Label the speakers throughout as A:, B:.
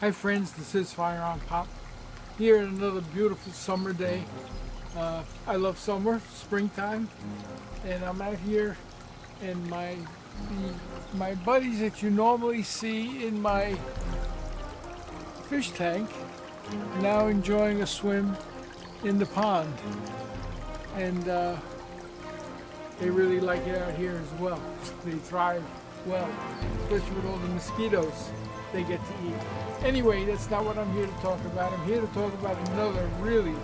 A: Hi friends, this is FirearmPop here on another beautiful summer day. I love summer, springtime, and I'm out here and my buddies that you normally see in my fish tank are now enjoying a swim in the pond, and they really like it out here as well. They thrive well, especially with all the mosquitoes they get to eat. Anyway, that's not what I'm here to talk about. I'm here to talk about another really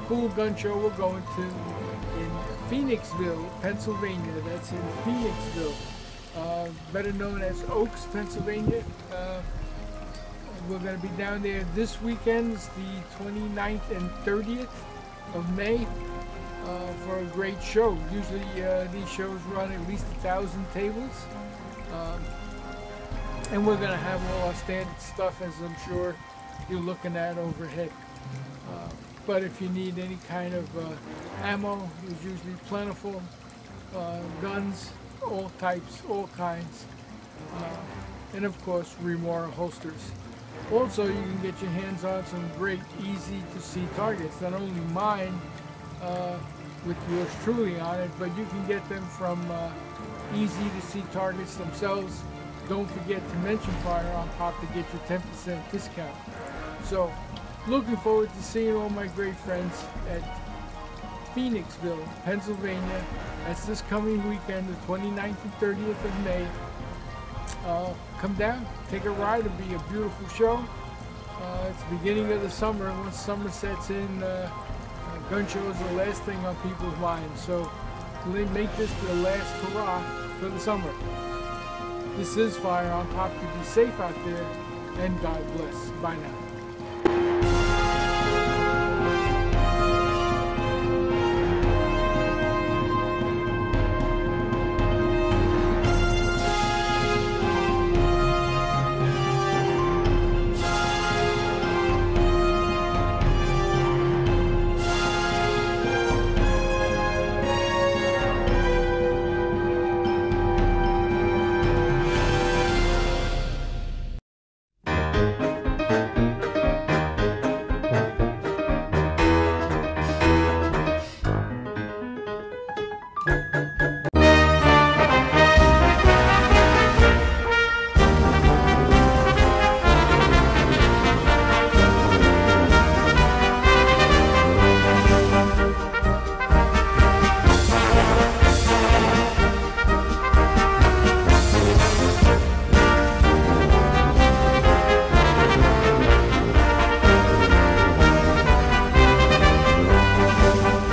A: cool gun show we're going to in Phoenixville, Pennsylvania. That's in Phoenixville, better known as Oaks, Pennsylvania. We're going to be down there this weekend, the 29th and 30th of May, for a great show. Usually these shows run at least 1,000 tables. And we're going to have all our standard stuff, as I'm sure you're looking at overhead. But if you need any kind of ammo, it's usually plentiful. Guns, all types, all kinds. And of course, remora holsters. Also, you can get your hands on some great, easy-to-see targets. Not only mine, with yours truly on it, but you can get them from easy-to-see targets themselves. Don't forget to mention FirearmPop to get your 10% discount. So, looking forward to seeing all my great friends at Phoenixville, Pennsylvania. That's this coming weekend, the 29th and 30th of May. Come down, take a ride. It'll be a beautiful show. It's the beginning of the summer, and once summer sets in, gun show is the last thing on people's minds. So make this the last hurrah for the summer. This is FirearmPop. You be safe out there, and God bless. Bye now.